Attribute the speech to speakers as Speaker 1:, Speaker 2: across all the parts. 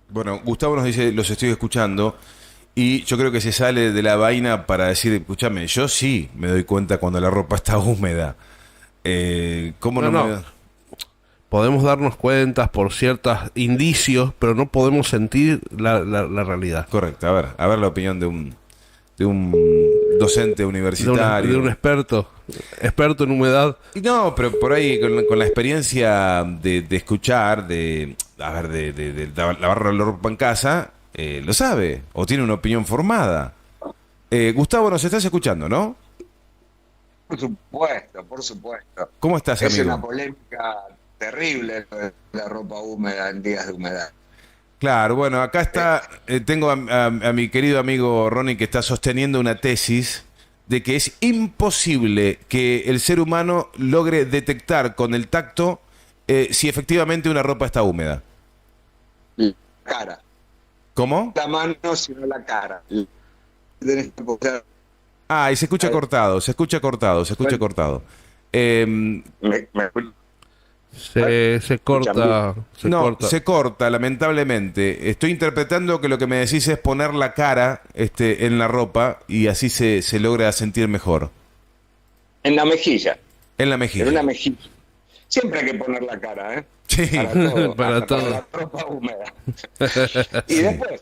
Speaker 1: Bueno, Gustavo nos dice, los estoy escuchando, y yo creo que se sale de la vaina para decir, escúchame, yo sí me doy cuenta cuando la ropa está húmeda. ¿Cómo
Speaker 2: No,
Speaker 1: no
Speaker 2: no.
Speaker 1: me...?
Speaker 2: Podemos darnos cuentas por ciertos indicios, pero no podemos sentir la realidad.
Speaker 1: Correcto, a ver la opinión de un docente
Speaker 2: De un
Speaker 1: universitario.
Speaker 2: experto en humedad.
Speaker 1: Y no, pero por ahí con la experiencia de escuchar, a ver, de lavar la ropa en casa, lo sabe, o tiene una opinión formada. Gustavo, nos estás escuchando, ¿no?
Speaker 3: Por supuesto, por supuesto.
Speaker 1: ¿Cómo estás,
Speaker 3: Es una
Speaker 1: amigo?
Speaker 3: polémica terrible lo de la ropa húmeda en días de humedad.
Speaker 1: Claro, bueno, acá
Speaker 3: Eh,
Speaker 1: está, tengo a mi querido amigo Ronnie que está sosteniendo una tesis de que es imposible que el ser humano logre detectar con el tacto si efectivamente una ropa está húmeda.
Speaker 3: la cara.
Speaker 1: ¿Cómo?
Speaker 3: La mano, sino la cara. Tenés que poner-
Speaker 1: Ah, y se escucha cortado, se escucha cortado, se escucha
Speaker 3: Bueno,
Speaker 1: cortado.
Speaker 3: me
Speaker 2: Se
Speaker 3: escuchan bien.
Speaker 2: corta, se
Speaker 1: No,
Speaker 2: corta.
Speaker 1: se corta, lamentablemente. Estoy interpretando que lo que me decís es poner la cara en la ropa y así se logra sentir mejor.
Speaker 3: En la mejilla,
Speaker 1: En la
Speaker 3: en una
Speaker 1: mejilla.
Speaker 3: mejilla. Siempre hay que poner la cara, ¿eh?
Speaker 1: Sí.
Speaker 3: Para todo,
Speaker 2: Para
Speaker 3: hasta para
Speaker 2: todo.
Speaker 3: la ropa húmeda. Y
Speaker 1: Sí.
Speaker 3: después,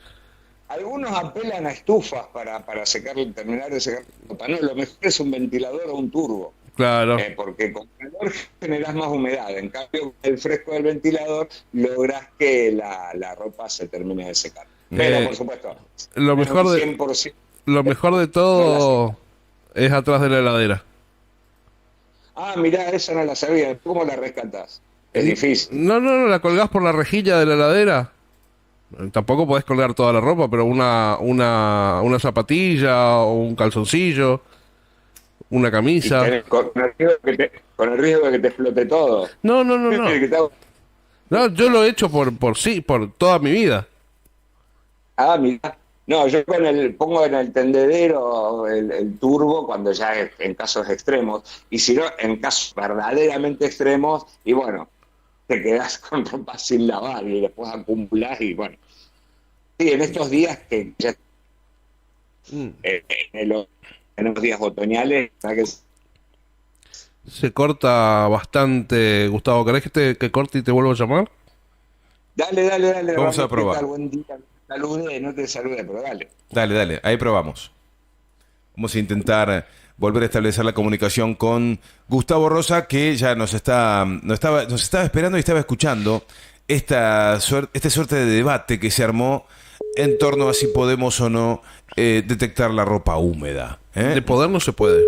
Speaker 3: algunos apelan a estufas para secar, terminar de secar la ropa. No, lo mejor es un ventilador o un turbo.
Speaker 2: Claro.
Speaker 3: Porque con calor generas más humedad. En cambio, con el fresco del ventilador logras que la ropa se termine de secar. Pero,
Speaker 2: Eh,
Speaker 3: por supuesto,
Speaker 2: lo
Speaker 3: en un
Speaker 2: mejor de,
Speaker 3: 100%
Speaker 2: lo mejor de
Speaker 3: no la seca.
Speaker 2: todo es atrás de la heladera.
Speaker 3: Ah, mirá, esa no la sabía. ¿Cómo la rescatás? Es difícil.
Speaker 2: No, no, no, la colgás por la rejilla de la heladera. Tampoco podés colgar toda la ropa, pero una zapatilla o un calzoncillo, una
Speaker 3: Y
Speaker 2: camisa.
Speaker 3: con el riesgo con el riesgo de que te explote todo.
Speaker 2: No, no, no, no.
Speaker 3: Que te hago-
Speaker 2: No, yo lo he hecho por sí, por toda mi vida.
Speaker 3: Ah, mirá. No, yo pongo en el tendedero el turbo cuando ya es en casos extremos. Y si no, en casos verdaderamente extremos, y bueno, te quedás con ropa sin lavar y después acumulás y bueno. Sí, en estos días que ya
Speaker 2: Mm.
Speaker 3: en los días otoñales, ¿verdad que
Speaker 2: Se corta bastante, Gustavo. ¿Querés que corte y te vuelvo a llamar?
Speaker 3: dale, dale, dale,
Speaker 1: Vamos a
Speaker 3: Ronnie, ¿qué
Speaker 1: probar.
Speaker 3: tal? Buen día. Saludé, no te saludé, pero dale.
Speaker 1: Dale, dale, ahí probamos. Vamos a intentar volver a establecer la comunicación con Gustavo Rosa, que ya nos estaba esperando y estaba escuchando esta suerte de debate que se armó en torno a si podemos o no detectar la ropa húmeda.
Speaker 2: De poder no se puede.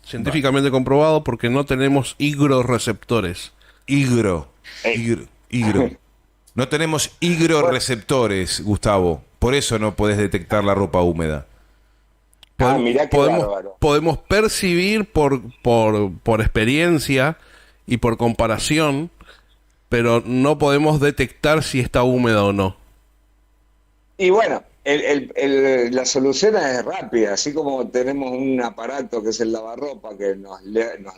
Speaker 2: Científicamente comprobado porque no tenemos higroreceptores.
Speaker 1: Higro,
Speaker 3: Eh,
Speaker 1: higro. No tenemos
Speaker 3: bueno,
Speaker 1: higroreceptores, Gustavo. Por eso no podés detectar la ropa húmeda.
Speaker 3: mirá qué
Speaker 2: Podemos,
Speaker 3: bárbaro.
Speaker 2: podemos percibir por experiencia y por comparación, pero no podemos detectar si está húmeda o no.
Speaker 3: Y bueno, la solución es rápida, así como tenemos un aparato que es el lavarropa que nos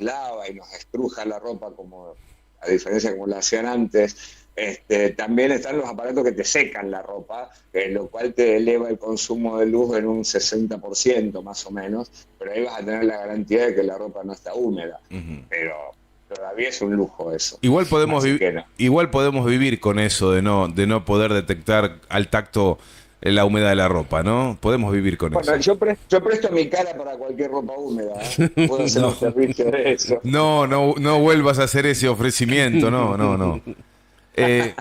Speaker 3: lava y nos estruja la ropa como a diferencia como lo hacían antes, también están los aparatos que te secan la ropa, lo cual te eleva el consumo de luz en un 60% más o menos, pero ahí vas a tener la garantía de que la ropa no está húmeda,
Speaker 1: Ujú.
Speaker 3: pero todavía es un lujo eso. Así que no.
Speaker 1: Igual podemos vivir con eso de no poder detectar al tacto la humedad de la ropa, ¿no? Podemos vivir con
Speaker 3: Bueno,
Speaker 1: eso.
Speaker 3: yo presto mi cara para cualquier ropa húmeda, ¿eh? Puedo hacer
Speaker 1: No,
Speaker 3: un servicio de eso.
Speaker 1: no vuelvas a hacer ese ofrecimiento, no. Eh,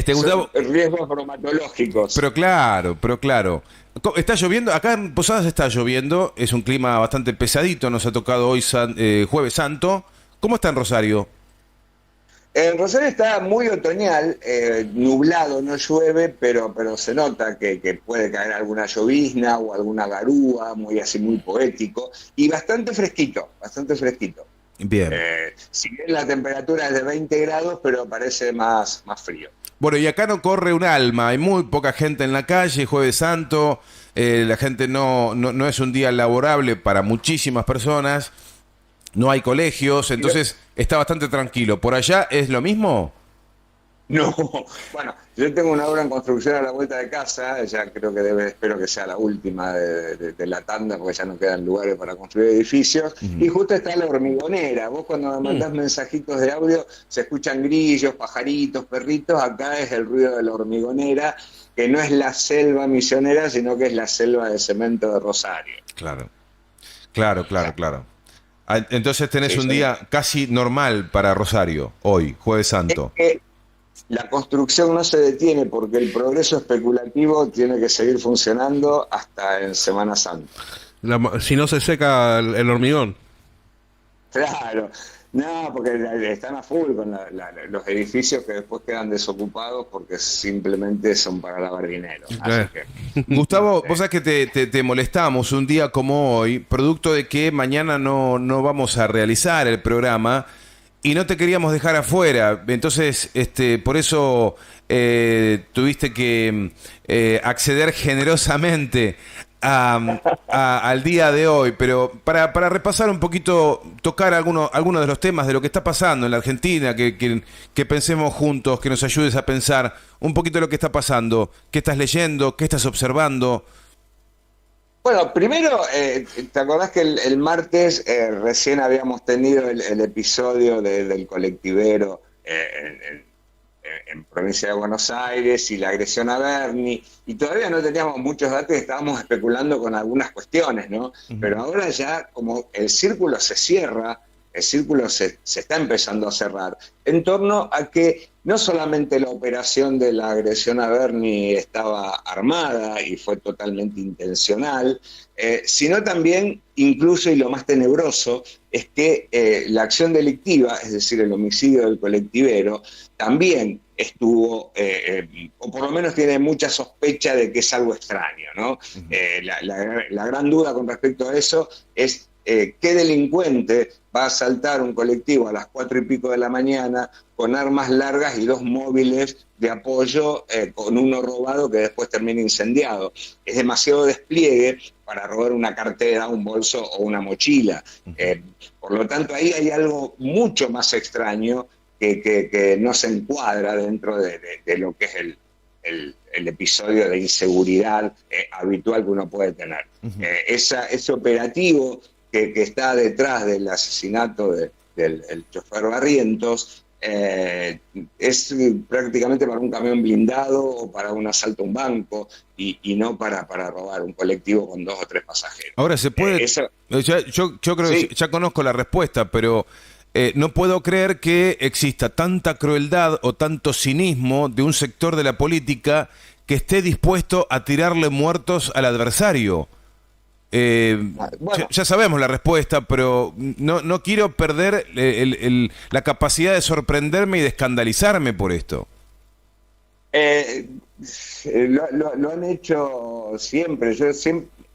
Speaker 3: Son
Speaker 1: Gustavo,
Speaker 3: riesgos bromatológicos.
Speaker 1: pero claro. Está lloviendo, acá en Posadas está lloviendo, es un clima bastante pesadito, nos ha tocado hoy Jueves Santo. ¿Cómo está en Rosario?
Speaker 3: En Rosario está muy otoñal, nublado, no llueve, pero se nota que puede caer alguna llovizna o alguna garúa, muy así, muy poético, y bastante fresquito, bastante fresquito.
Speaker 1: Bien.
Speaker 3: Si bien la temperatura es de 20 grados, pero parece más frío.
Speaker 1: Bueno, y acá no corre un alma, hay muy poca gente en la calle, Jueves Santo, la gente no es un día laborable para muchísimas personas, no hay colegios, entonces está bastante tranquilo. ¿Por allá es lo mismo?
Speaker 3: No, bueno, yo tengo una obra en construcción a la vuelta de casa, ya creo que espero que sea la última de la tanda, porque ya no quedan lugares para construir edificios, y justo está la hormigonera. Vos cuando me mandás mensajitos de audio se escuchan grillos, pajaritos, perritos, acá es el ruido de la hormigonera, que no es la selva misionera, sino que es la selva de cemento de Rosario.
Speaker 1: Claro, claro, claro, claro. Entonces tenés
Speaker 3: Sí,
Speaker 1: un
Speaker 3: sí.
Speaker 1: día casi normal para Rosario, hoy, Jueves
Speaker 3: Es
Speaker 1: Santo.
Speaker 3: que la construcción no se detiene porque el progreso especulativo tiene que seguir funcionando hasta en Semana Santa.
Speaker 2: Si no se seca el hormigón.
Speaker 3: Claro, no, porque están a full con los edificios que después quedan desocupados porque simplemente son para lavar dinero. Así que,
Speaker 1: Gustavo,
Speaker 3: sí.
Speaker 1: vos sabés que te molestamos un día como hoy, producto de que mañana no vamos a realizar el programa y no te queríamos dejar afuera. Entonces, por eso tuviste que acceder generosamente al día de hoy. Pero para repasar un poquito, tocar algunos de los temas de lo que está pasando en la Argentina, que pensemos juntos, que nos ayudes a pensar un poquito de lo que está pasando. ¿Qué estás leyendo? ¿Qué estás observando?
Speaker 3: Bueno, primero, ¿te acordás que el martes recién habíamos tenido el episodio del colectivero en provincia de Buenos Aires y la agresión a Bernie? Y todavía no teníamos muchos datos y estábamos especulando con algunas cuestiones, ¿no? Pero ahora ya como el círculo se cierra, el círculo se está empezando a cerrar, en torno a que no solamente la operación de la agresión a Bernie estaba armada y fue totalmente intencional, sino también, incluso y lo más tenebroso, es que la acción delictiva, es decir, el homicidio del colectivero, también estuvo, o por lo menos tiene mucha sospecha de que es algo extraño, ¿no? La gran duda con respecto a eso es qué delincuente va a asaltar un colectivo a las 4:00 de la mañana con armas largas y 2 móviles de apoyo, con uno robado que después termina incendiado. Es demasiado despliegue para robar una cartera, un bolso o una mochila. Por lo tanto, ahí hay algo mucho más extraño que no se encuadra dentro de lo que es el episodio de inseguridad habitual que uno puede tener. Ese operativo que está detrás del asesinato del chofer Barrientos es prácticamente para un camión blindado o para un asalto a un banco y no para robar un colectivo con 2 o 3 pasajeros.
Speaker 1: Ahora se puede. Yo creo
Speaker 3: Sí.
Speaker 1: que ya conozco la respuesta, pero no puedo creer que exista tanta crueldad o tanto cinismo de un sector de la política que esté dispuesto a tirarle muertos al adversario.
Speaker 3: Bueno,
Speaker 1: Ya sabemos la respuesta, pero no quiero perder la capacidad de sorprenderme y de escandalizarme por esto.
Speaker 3: Eh, lo han hecho siempre. Yo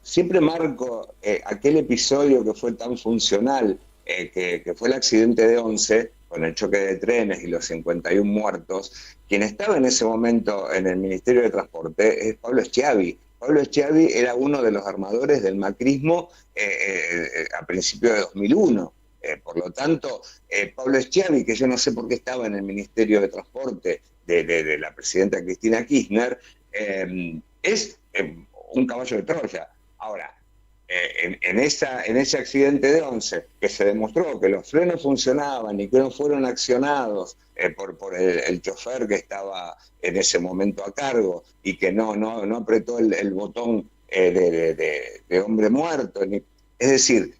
Speaker 3: siempre marco aquel episodio que fue tan funcional, que fue el accidente de Once, con el choque de trenes y los 51 muertos. Quien estaba en ese momento en el Ministerio de Transporte es Pablo Schiavi. Pablo Schiavi era uno de los armadores del macrismo a principios de 2001. Por lo tanto, Pablo Schiavi, que yo no sé por qué estaba en el Ministerio de Transporte de la presidenta Cristina Kirchner, es un caballo de Troya. Ahora, en ese accidente de Once, que se demostró que los frenos funcionaban y que no fueron accionados por el chofer que estaba en ese momento a cargo y que no apretó el botón de hombre muerto. Es decir,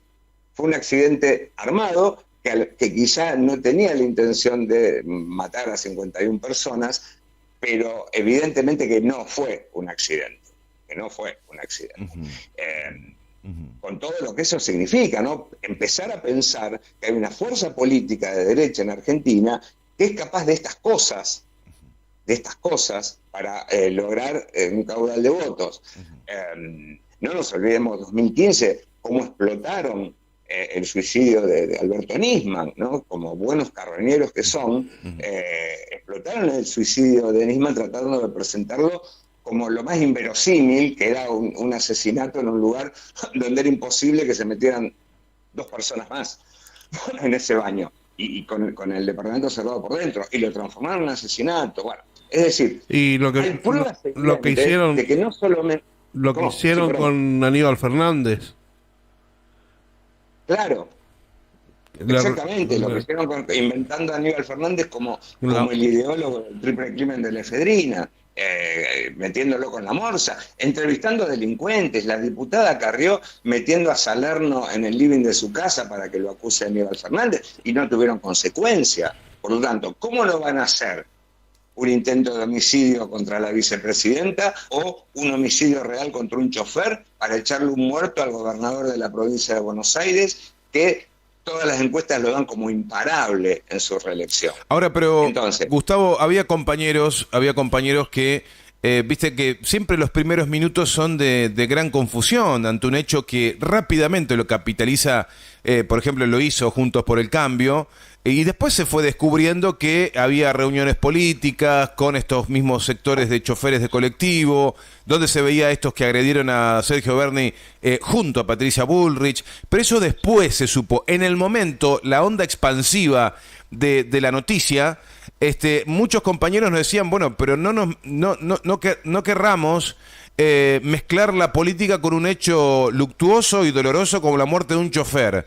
Speaker 3: fue un accidente armado que quizá no tenía la intención de matar a 51 personas, pero evidentemente que no fue un accidente. Con todo lo que eso significa, ¿no? Empezar a pensar que hay una fuerza política de derecha en Argentina que es capaz de estas cosas para lograr un caudal de votos. No nos olvidemos 2015, cómo explotaron el suicidio de Alberto Nisman, ¿no? Como buenos carroñeros que son, explotaron el suicidio de Nisman tratando de presentarlo como lo más inverosímil, que era un asesinato en un lugar donde era imposible que se metieran 2 personas más en ese baño. con el departamento cerrado por dentro, y lo transformaron en un asesinato. Bueno, es decir,
Speaker 2: Y
Speaker 3: hay pruebas
Speaker 2: lo que
Speaker 3: evidentes
Speaker 2: hicieron,
Speaker 3: de que no solamente...
Speaker 2: lo que
Speaker 3: ¿Cómo? Sí,
Speaker 2: hicieron
Speaker 3: perdón.
Speaker 2: con Aníbal Fernández.
Speaker 3: Claro,
Speaker 2: La-
Speaker 3: exactamente, lo que hicieron inventando a Aníbal Fernández
Speaker 2: la-
Speaker 3: como el ideólogo del triple crimen de la efedrina, metiéndolo con la morsa, entrevistando a delincuentes, la diputada Carrió metiendo a Salerno en el living de su casa para que lo acuse a Aníbal Fernández y no tuvieron consecuencia. Por lo tanto, ¿cómo lo van a hacer? ¿Un intento de homicidio contra la vicepresidenta o un homicidio real contra un chofer para echarle un muerto al gobernador de la provincia de Buenos Aires, que todas las encuestas lo dan como imparable en su reelección?
Speaker 1: Ahora, pero
Speaker 3: Entonces,
Speaker 1: Gustavo, había compañeros que, viste que siempre los primeros minutos son de gran confusión ante un hecho que rápidamente lo capitaliza, por ejemplo, lo hizo Juntos por el Cambio, y después se fue descubriendo que había reuniones políticas con estos mismos sectores de choferes de colectivo, donde se veía estos que agredieron a Sergio Berni junto a Patricia Bullrich, pero eso después se supo. En el momento, la onda expansiva de la noticia, muchos compañeros nos decían, bueno, pero no querramos mezclar la política con un hecho luctuoso y doloroso como la muerte de un chofer.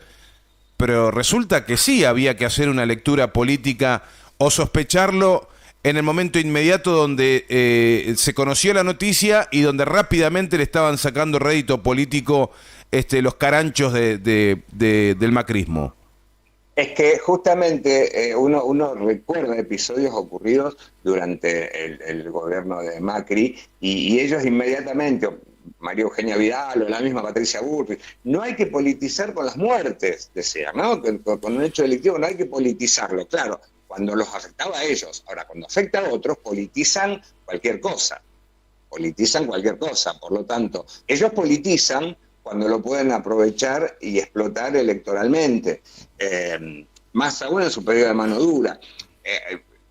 Speaker 1: Pero resulta que sí había que hacer una lectura política o sospecharlo en el momento inmediato donde se conoció la noticia y donde rápidamente le estaban sacando rédito político los caranchos del macrismo.
Speaker 3: es que justamente uno recuerda episodios ocurridos durante el gobierno de Macri y ellos inmediatamente, María Eugenia Vidal o la misma Patricia Bullrich, no hay que politizar con las muertes, decía, ¿no? Con un hecho delictivo no hay que politizarlo, claro, cuando los afectaba a ellos. Ahora, cuando afecta a otros, politizan cualquier cosa, por lo tanto, ellos politizan cuando lo pueden aprovechar y explotar electoralmente, más aún en su periodo de mano dura.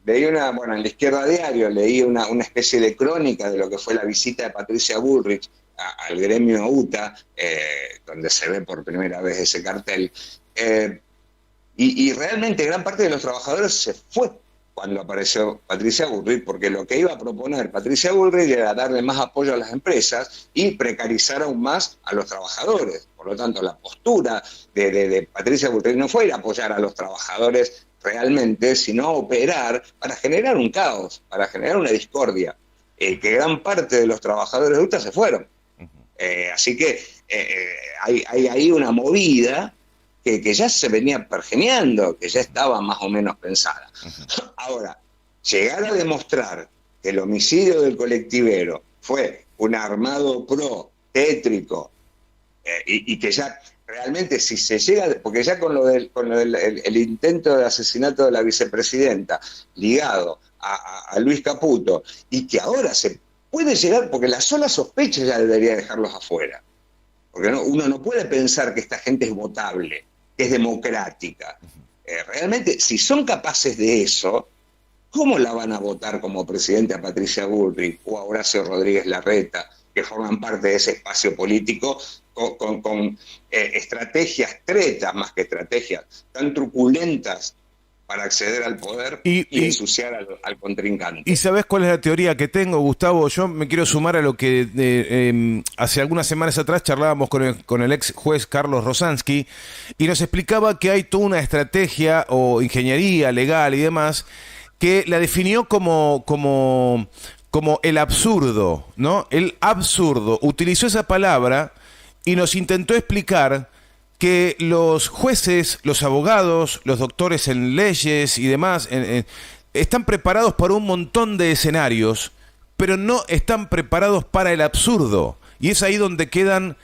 Speaker 3: Leí en la Izquierda Diario, leí una especie de crónica de lo que fue la visita de Patricia Bullrich al gremio UTA, donde se ve por primera vez ese cartel, y realmente gran parte de los trabajadores se fue cuando apareció Patricia Bullrich, porque lo que iba a proponer Patricia Bullrich era darle más apoyo a las empresas y precarizar aún más a los trabajadores. Por lo tanto, la postura de Patricia Bullrich no fue ir a apoyar a los trabajadores realmente, sino operar para generar un caos, para generar una discordia, que gran parte de los trabajadores de UTA se fueron. Así que hay ahí una movida que ya se venía pergeneando, que ya estaba más o menos pensada. Ahora, llegar a demostrar que el homicidio del colectivero fue un armado pro, tétrico, y que ya realmente si se llega, porque ya con el intento de asesinato de la vicepresidenta ligado a Luis Caputo, y que ahora se puede llegar, porque la sola sospecha ya debería dejarlos afuera, porque uno no puede pensar que esta gente es votable, que es democrática. Realmente, si son capaces de eso, ¿cómo la van a votar como presidente a Patricia Bullrich o a Horacio Rodríguez Larreta, que forman parte de ese espacio político con estrategias tretas, más que estrategias, tan truculentas para acceder al poder y ensuciar al contrincante?
Speaker 1: ¿Y sabés cuál es la teoría que tengo, Gustavo? Yo me quiero sumar a lo que hace algunas semanas atrás charlábamos con el ex juez Carlos Rosansky y nos explicaba que hay toda una estrategia o ingeniería legal y demás que la definió como el absurdo, ¿no? El absurdo. Utilizó esa palabra y nos intentó explicar que los jueces, los abogados, los doctores en leyes y demás están preparados para un montón de escenarios, pero no están preparados para el absurdo. Y es ahí donde quedan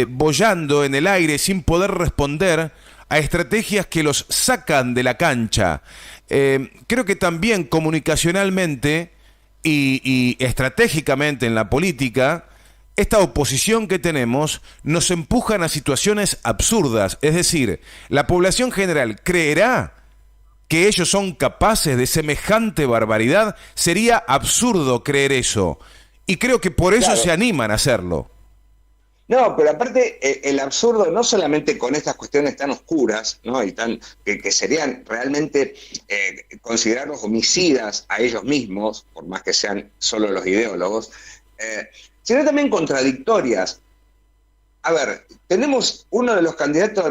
Speaker 1: boyando en el aire sin poder responder a estrategias que los sacan de la cancha. Creo que también comunicacionalmente y estratégicamente en la política, esta oposición que tenemos nos empujan a situaciones absurdas. Es decir, la población general creerá que ellos son capaces de semejante barbaridad. Sería absurdo creer eso. Y creo que por eso
Speaker 3: Claro.
Speaker 1: se animan a hacerlo.
Speaker 3: No, pero aparte el absurdo no solamente con estas cuestiones tan oscuras, ¿no? Y tan que serían realmente considerados homicidas a ellos mismos, por más que sean solo los ideólogos, sino también contradictorias. A ver, tenemos uno de los candidatos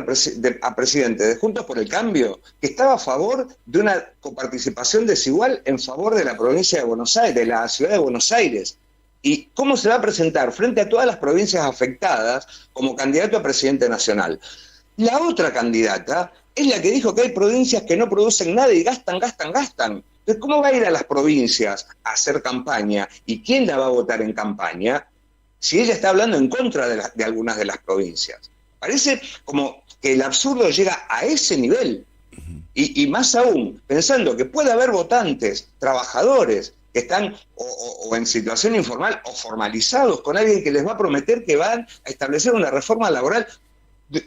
Speaker 3: a presidente de Juntos por el Cambio que estaba a favor de una coparticipación desigual en favor de la provincia de Buenos Aires, de la ciudad de Buenos Aires. ¿Y cómo se va a presentar frente a todas las provincias afectadas como candidato a presidente nacional? La otra candidata es la que dijo que hay provincias que no producen nada y gastan, gastan, gastan. Entonces, ¿cómo va a ir a las provincias a hacer campaña? ¿Y quién la va a votar en campaña? Si ella está hablando en contra de algunas de las provincias. Parece como que el absurdo llega a ese nivel. Y más aún, pensando que puede haber votantes, trabajadores, que están o en situación informal o formalizados con alguien que les va a prometer que van a establecer una reforma laboral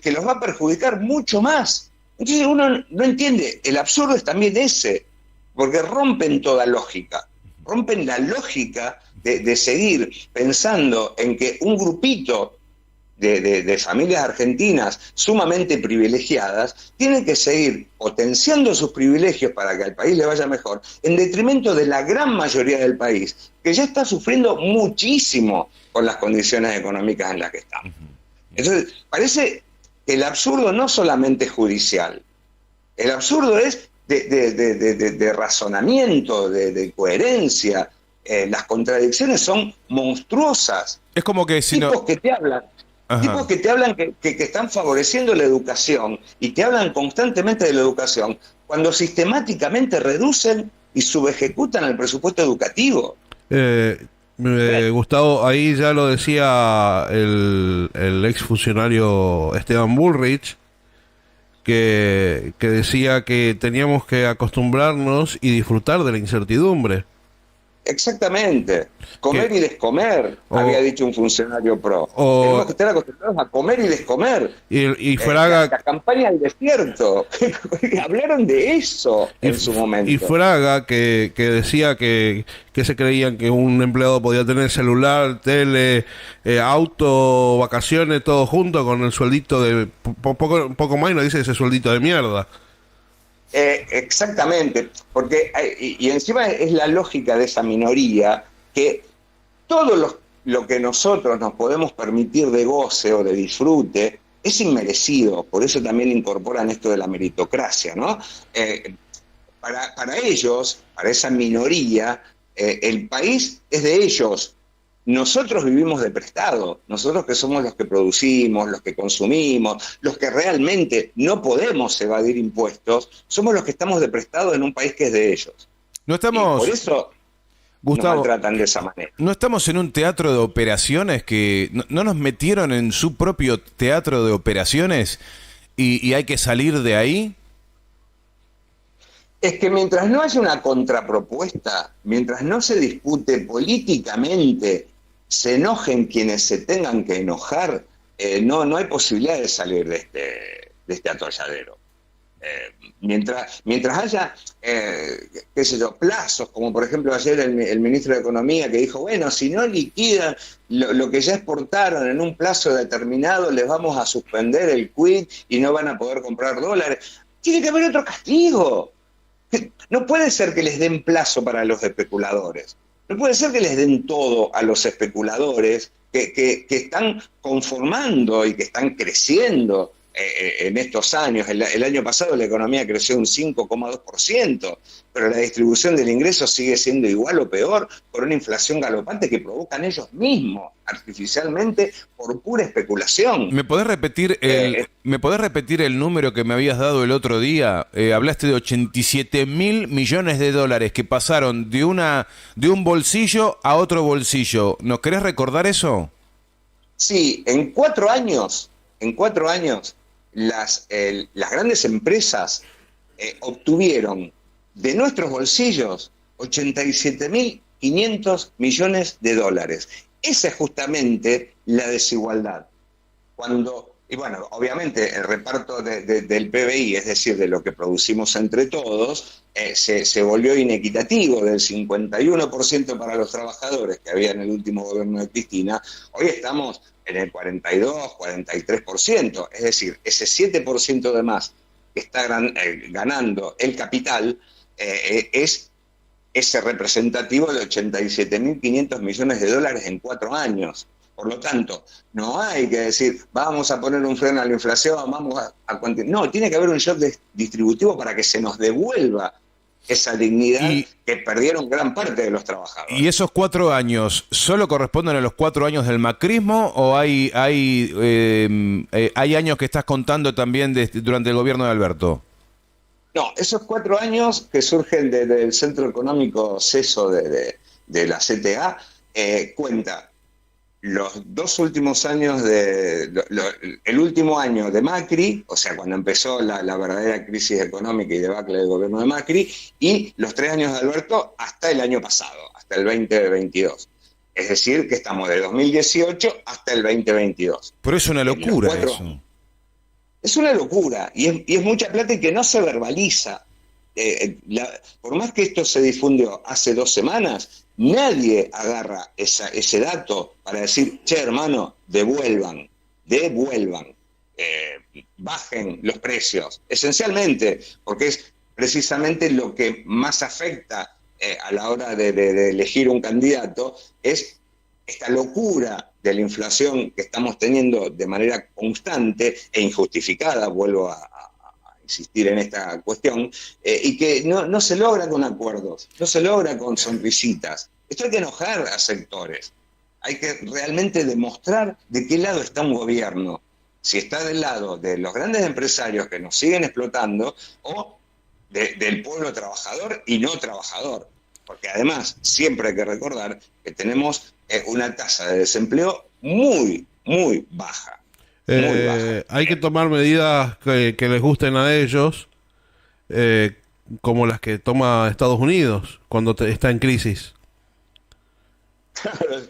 Speaker 3: que los va a perjudicar mucho más. Entonces uno no entiende, el absurdo es también ese, porque rompen toda lógica, rompen la lógica de seguir pensando en que un grupito de familias argentinas sumamente privilegiadas tienen que seguir potenciando sus privilegios para que al país le vaya mejor, en detrimento de la gran mayoría del país, que ya está sufriendo muchísimo con las condiciones económicas en las que estamos. Entonces, parece que el absurdo no solamente es judicial, el absurdo es de razonamiento, de coherencia. Las contradicciones son monstruosas.
Speaker 1: Es como que si
Speaker 3: tipos
Speaker 1: no...
Speaker 3: que te hablan,
Speaker 1: Ajá.
Speaker 3: tipos que te hablan que están favoreciendo la educación y que hablan constantemente de la educación, cuando sistemáticamente reducen y subejecutan el presupuesto educativo.
Speaker 2: Gustavo, ahí ya lo decía el exfuncionario Esteban Bullrich, que decía que teníamos que acostumbrarnos y disfrutar de la incertidumbre.
Speaker 3: Exactamente. Comer y descomer, había dicho un funcionario pro. Tenemos que estar acostumbrados a comer y descomer.
Speaker 2: Y Fraga...
Speaker 3: La campaña del desierto. Hablaron de eso en su momento.
Speaker 2: Y Fraga, que decía que se creían que un empleado podía tener celular, tele, auto, vacaciones, todo junto con el sueldito de... poco más y nos dice ese sueldito de mierda.
Speaker 3: Exactamente, porque y encima es la lógica de esa minoría que todo lo que nosotros nos podemos permitir de goce o de disfrute es inmerecido, por eso también incorporan esto de la meritocracia, ¿no? Para ellos, para esa minoría, el país es de ellos. Nosotros vivimos de prestado, nosotros que somos los que producimos, los que consumimos, los que realmente no podemos evadir impuestos, somos los que estamos de prestado en un país que es de ellos.
Speaker 1: No estamos...
Speaker 3: Y por eso
Speaker 1: Gustavo,
Speaker 3: nos maltratan de esa manera.
Speaker 1: ¿No estamos en un teatro de operaciones que no nos metieron en su propio teatro de operaciones y hay que salir de ahí?
Speaker 3: Es que mientras no haya una contrapropuesta, mientras no se dispute políticamente, se enojen quienes se tengan que enojar, no hay posibilidad de salir de este atolladero. Mientras haya, qué sé yo, plazos, como por ejemplo ayer el ministro de Economía que dijo, bueno, si no liquidan lo que ya exportaron en un plazo determinado, les vamos a suspender el quit y no van a poder comprar dólares. Tiene que haber otro castigo. No puede ser que les den plazo para los especuladores. No puede ser que les den todo a los especuladores que están conformando y que están creciendo en estos años. El año pasado la economía creció un 5,2%, pero la distribución del ingreso sigue siendo igual o peor por una inflación galopante que provocan ellos mismos artificialmente por pura especulación.
Speaker 1: ¿Me podés repetir el número que me habías dado el otro día? Hablaste de 87.000 millones de dólares que pasaron de un bolsillo a otro bolsillo. ¿Nos querés recordar eso?
Speaker 3: Sí, en 4 años, las grandes empresas obtuvieron de nuestros bolsillos 87.500 millones de dólares. Esa es justamente la desigualdad. Cuando Y bueno, obviamente el reparto del PBI, es decir, de lo que producimos entre todos, se volvió inequitativo. Del 51% para los trabajadores que había en el último gobierno de Cristina, hoy estamos en el 42, 43%. Es decir, ese 7% de más que está ganando el capital es ese representativo de 87.500 millones de dólares en 4 años. Por lo tanto, no hay que decir, vamos a poner un freno a la inflación, vamos a continuar. No, tiene que haber un shock distributivo para que se nos devuelva esa dignidad que perdieron gran parte de los trabajadores.
Speaker 1: ¿Y esos 4 años solo corresponden a los 4 años del macrismo o hay años que estás contando también durante el gobierno de Alberto?
Speaker 3: No, esos 4 años que surgen del Centro Económico CESO de la CTA, cuenta los 2 últimos años el último año de Macri, o sea, cuando empezó la verdadera crisis económica y debacle del gobierno de Macri, y los 3 años de Alberto hasta el año pasado, hasta el 2022. Es decir, que estamos de 2018 hasta el 2022.
Speaker 1: Pero es una locura eso.
Speaker 3: Es una locura, y es mucha plata y que no se verbaliza. Por más que esto se difundió hace 2 semanas, nadie agarra ese dato para decir, che, hermano, devuelvan, bajen los precios. Esencialmente, porque es precisamente lo que más afecta a la hora de elegir un candidato, es esta locura de la inflación que estamos teniendo de manera constante e injustificada, vuelvo a insistir en esta cuestión, y que no se logra con acuerdos, no se logra con sonrisitas. Esto hay que enojar a sectores, hay que realmente demostrar de qué lado está un gobierno, si está del lado de los grandes empresarios que nos siguen explotando o del pueblo trabajador y no trabajador. Porque además siempre hay que recordar que tenemos una tasa de desempleo muy, muy baja.
Speaker 2: Hay que tomar medidas que les gusten a ellos, como las que toma Estados Unidos cuando está en crisis.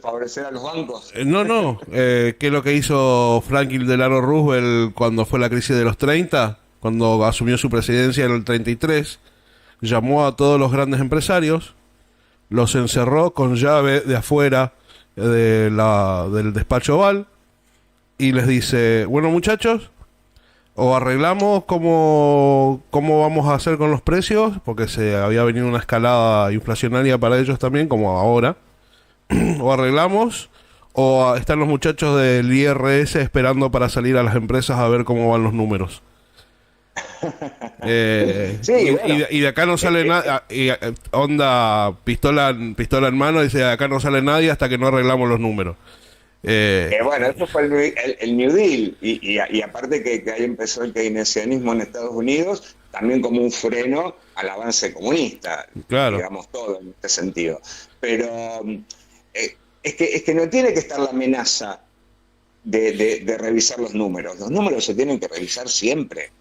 Speaker 3: Favorecer a los bancos.
Speaker 2: Que es lo que hizo Franklin Delano Roosevelt cuando fue la crisis de los 30, cuando asumió su presidencia en el 33, llamó a todos los grandes empresarios, los encerró con llave de afuera del despacho Oval y les dice, bueno muchachos, o arreglamos cómo vamos a hacer con los precios, porque se había venido una escalada inflacionaria para ellos también, como ahora, o arreglamos, o están los muchachos del IRS esperando para salir a las empresas a ver cómo van los números.
Speaker 3: Sí, bueno.
Speaker 2: Y de acá no sale nada, onda pistola en mano, dice, de acá no sale nadie hasta que no arreglamos los números.
Speaker 3: Bueno, eso fue el New Deal, y aparte que ahí empezó el keynesianismo en Estados Unidos, también como un freno al avance comunista,
Speaker 2: claro.
Speaker 3: Digamos todo en este sentido. Pero es que no tiene que estar la amenaza de revisar los números se tienen que revisar siempre.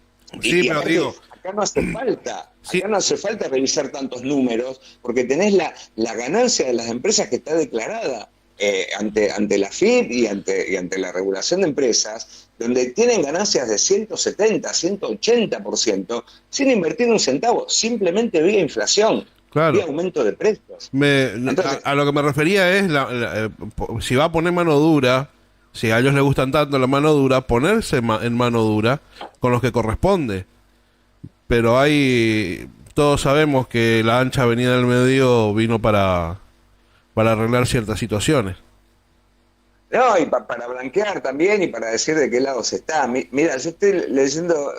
Speaker 2: Sí, pero digo,
Speaker 3: acá no hace falta revisar tantos números, porque tenés la ganancia de las empresas que está declarada ante la FIP y ante la regulación de empresas, donde tienen ganancias de 170, 180%, sin invertir un centavo, simplemente vía inflación,
Speaker 2: claro,
Speaker 3: vía aumento de precios. Entonces,
Speaker 2: a lo que me refería es, si va a poner mano dura, si a ellos les gustan tanto la mano dura, ponerse en mano dura con los que corresponde. Pero todos sabemos que la ancha avenida del medio vino para arreglar ciertas situaciones.
Speaker 3: No, y para blanquear también, y para decir de qué lado se está. Mira, yo estoy leyendo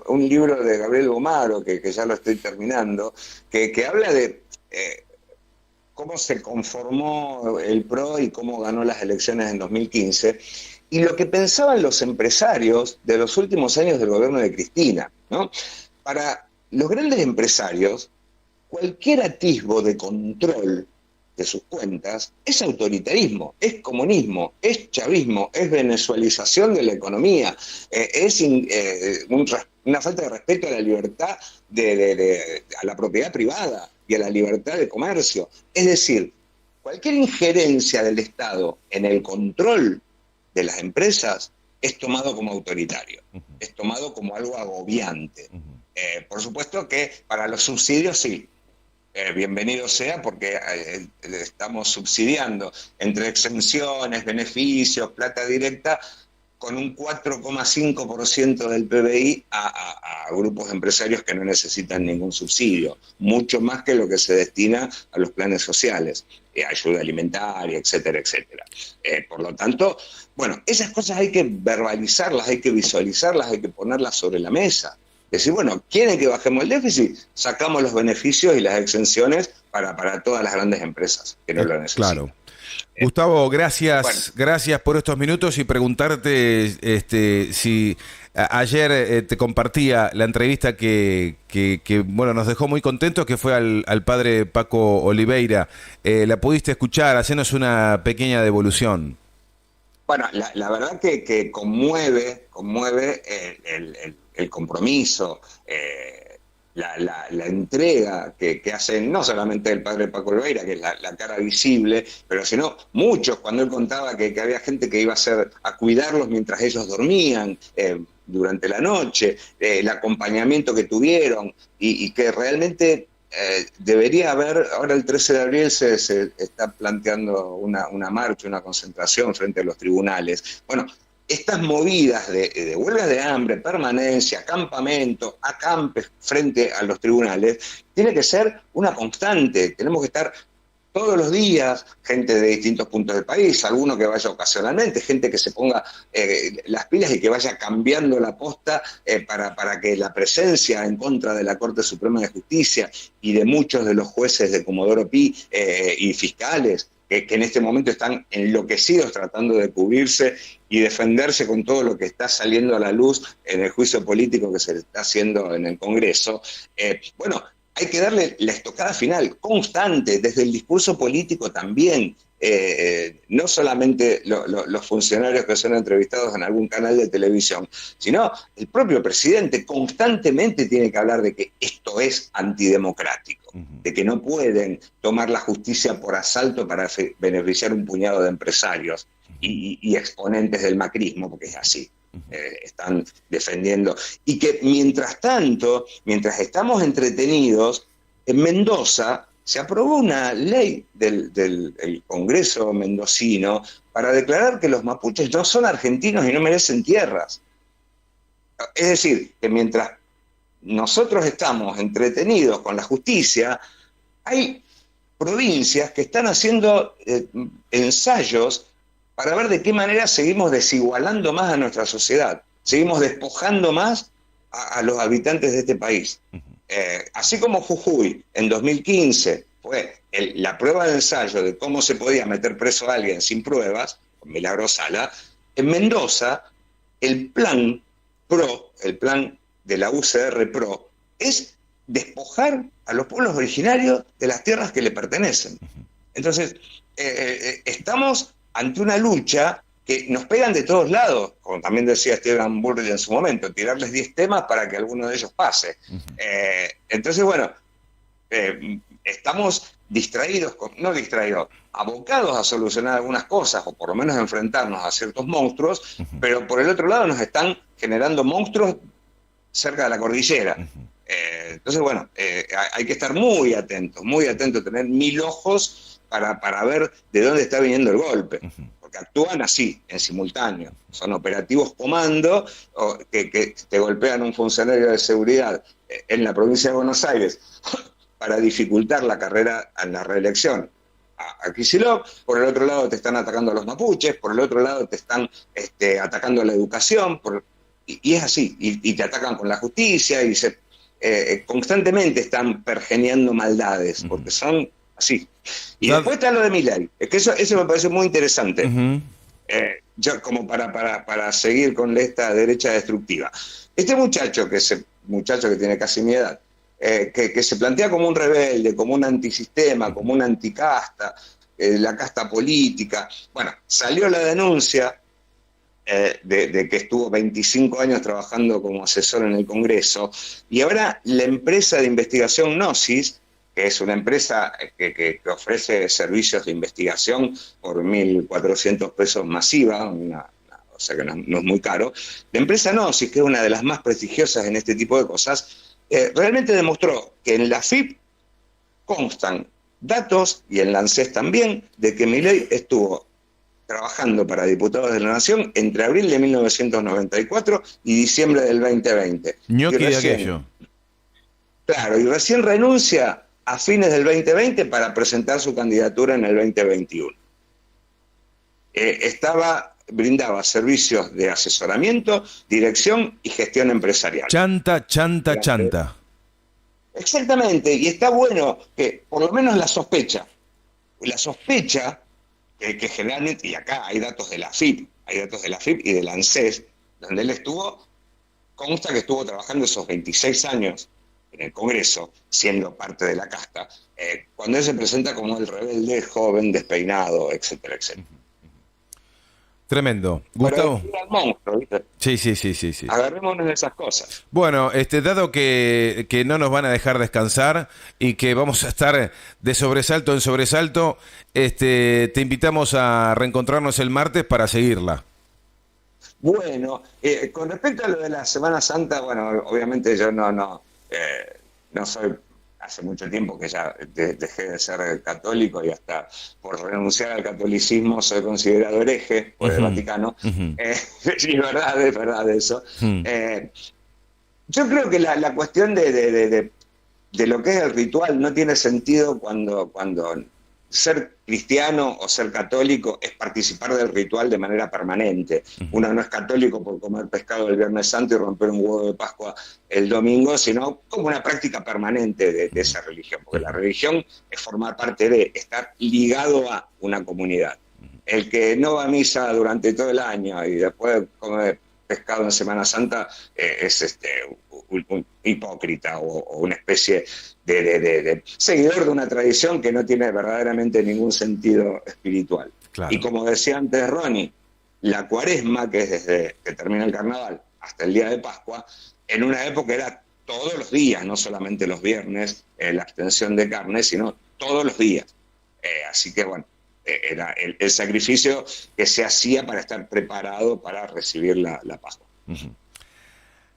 Speaker 3: un libro de Gabriel Gomaro, que ya lo estoy terminando, que habla de cómo se conformó el PRO y cómo ganó las elecciones en 2015, y lo que pensaban los empresarios de los últimos años del gobierno de Cristina, ¿no? Para los grandes empresarios, cualquier atisbo de control de sus cuentas es autoritarismo, es comunismo, es chavismo, es venezuelización de la economía, es una falta de respeto a la libertad, a la propiedad privada y a la libertad de comercio. Es decir, cualquier injerencia del Estado en el control de las empresas es tomado como autoritario, es tomado como algo agobiante. Por supuesto que para los subsidios sí, bienvenido sea, porque estamos subsidiando entre exenciones, beneficios, plata directa, con un 4,5% del PBI a grupos empresarios que no necesitan ningún subsidio, mucho más que lo que se destina a los planes sociales, ayuda alimentaria, etcétera, etcétera. Por lo tanto, bueno, esas cosas hay que verbalizarlas, hay que visualizarlas, hay que ponerlas sobre la mesa. Decir, bueno, ¿quieren que bajemos el déficit? Sacamos los beneficios y las exenciones para todas las grandes empresas que no lo necesitan.
Speaker 1: Claro. Gustavo, gracias,
Speaker 3: Bueno.
Speaker 1: gracias por estos minutos y preguntarte si ayer te compartía la entrevista que bueno, nos dejó muy contentos, que fue al padre Paco Oliveira. ¿La pudiste escuchar? Hacenos una pequeña devolución.
Speaker 3: Bueno, la verdad que conmueve el compromiso, la entrega que hacen no solamente el padre Paco Oliveira, que es la cara visible, pero sino muchos, cuando él contaba que había gente que iba a cuidarlos mientras ellos dormían durante la noche, el acompañamiento que tuvieron y que realmente debería haber, ahora el 13 de abril se está planteando una marcha, una concentración frente a los tribunales. Bueno, estas movidas de huelgas de hambre, permanencia, campamento, acampes frente a los tribunales, tiene que ser una constante. Tenemos que estar todos los días, gente de distintos puntos del país, alguno que vaya ocasionalmente, gente que se ponga las pilas y que vaya cambiando la posta para que la presencia en contra de la Corte Suprema de Justicia y de muchos de los jueces de Comodoro Pi y fiscales, que en este momento están enloquecidos tratando de cubrirse y defenderse con todo lo que está saliendo a la luz en el juicio político que se está haciendo en el Congreso. Bueno, hay que darle la estocada final, constante, desde el discurso político también. No solamente los funcionarios que son entrevistados en algún canal de televisión, sino el propio presidente constantemente tiene que hablar de que esto es antidemocrático, de que no pueden tomar la justicia por asalto para beneficiar un puñado de empresarios y exponentes del macrismo, porque es así. Están defendiendo. Y que mientras tanto, mientras estamos entretenidos, en Mendoza se aprobó una ley del Congreso mendocino para declarar que los mapuches no son argentinos y no merecen tierras. Es decir, que mientras nosotros estamos entretenidos con la justicia, hay provincias que están haciendo ensayos para ver de qué manera seguimos desigualando más a nuestra sociedad, seguimos despojando más a los habitantes de este país. Así como Jujuy en 2015 fue la prueba de ensayo de cómo se podía meter preso a alguien sin pruebas, con Milagro Sala, en Mendoza el plan PRO, el plan de la UCR PRO, es despojar a los pueblos originarios de las tierras que le pertenecen. Entonces, estamos ante una lucha que nos pegan de todos lados, como también decía Esteban Burrell en su momento, tirarles 10 temas para que alguno de ellos pase. Entonces, bueno, estamos distraídos, no distraídos, abocados a solucionar algunas cosas, o por lo menos enfrentarnos a ciertos monstruos, pero por el otro lado nos están generando monstruos cerca de la cordillera. Entonces, bueno, hay que estar muy atentos, tener 1000 ojos para ver de dónde está viniendo el golpe. Porque actúan así, en simultáneo. Son operativos comando que te golpean un funcionario de seguridad en la provincia de Buenos Aires para dificultar la carrera en la reelección a Kicillof. Por el otro lado te están atacando a los mapuches, por el otro lado te están atacando a la educación, y es así, y te atacan con la justicia, y constantemente están pergeneando maldades, porque son así. Y después está lo de Milei. Es que eso me parece muy interesante. Yo como para seguir con esta derecha destructiva. Este muchacho que tiene casi mi edad, que se plantea como un rebelde, como un antisistema, como una anticasta, la casta política. Bueno, salió la denuncia de que estuvo 25 años trabajando como asesor en el Congreso, y ahora la empresa de investigación Gnosis, que es una empresa que ofrece servicios de investigación por 1.400 pesos masiva, una o sea que no es muy caro. La empresa Gnosis, que es una de las más prestigiosas en este tipo de cosas, realmente demostró que en la FIP constan datos, y en la ANSES también, de que Milei estuvo trabajando para diputados de la Nación entre abril de 1994 y diciembre del 2020.
Speaker 1: Ñoqui de
Speaker 3: recién,
Speaker 1: aquello.
Speaker 3: claro, y recién renuncia a fines del 2020 para presentar su candidatura en el 2021. Brindaba servicios de asesoramiento, dirección y gestión empresarial.
Speaker 1: Chanta, chanta, chanta.
Speaker 3: Exactamente, y está bueno que por lo menos la sospecha que generalmente, y acá hay datos de la FIP, y de la ANSES, donde él consta que estuvo trabajando esos 26 años en el Congreso, siendo parte de la casta, cuando él se presenta como el rebelde joven, despeinado, etcétera, etcétera.
Speaker 1: Tremendo.
Speaker 3: Pero
Speaker 1: Gustavo.
Speaker 3: era el monstruo, ¿viste?
Speaker 1: Sí.
Speaker 3: Agarrémonos de esas cosas.
Speaker 1: Bueno, dado que no nos van a dejar descansar y que vamos a estar de sobresalto en sobresalto, te invitamos a reencontrarnos el martes para seguirla.
Speaker 3: Bueno, con respecto a lo de la Semana Santa, bueno, obviamente yo no soy, hace mucho tiempo que ya dejé de ser católico y hasta por renunciar al catolicismo soy considerado hereje por el Vaticano. Y es verdad eso. Yo creo que la cuestión de lo que es el ritual no tiene sentido cuando ser cristiano o ser católico es participar del ritual de manera permanente. Uno no es católico por comer pescado el Viernes Santo y romper un huevo de Pascua el domingo, sino como una práctica permanente de esa religión, porque la religión es formar parte de, estar ligado a una comunidad. El que no va a misa durante todo el año y después come pescado en Semana Santa es un hipócrita o una especie de seguidor de una tradición que no tiene verdaderamente ningún sentido espiritual.
Speaker 1: Claro.
Speaker 3: Y como decía antes Ronnie, la cuaresma, que es desde que termina el carnaval hasta el día de Pascua, en una época era todos los días, no solamente los viernes, la abstención de carne, sino todos los días. Así que bueno, era el sacrificio que se hacía para estar preparado para recibir la Pascua.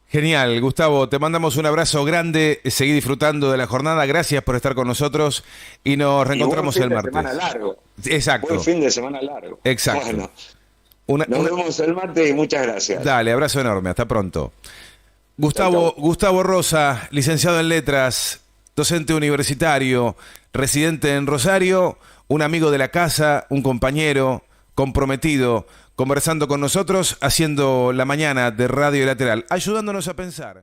Speaker 1: Genial, Gustavo, te mandamos un abrazo grande, seguí disfrutando de la jornada, gracias por estar con nosotros y nos reencontramos el martes.
Speaker 3: Buen fin de semana largo.
Speaker 1: Exacto.
Speaker 3: Buen fin de semana largo.
Speaker 1: Exacto.
Speaker 3: Bueno, nos vemos el martes y muchas gracias.
Speaker 1: Dale, abrazo enorme, hasta pronto. Gustavo Rosa, licenciado en Letras, docente universitario, residente en Rosario, un amigo de la casa, un compañero comprometido, conversando con nosotros, haciendo la mañana de Radio Lateral, ayudándonos a pensar.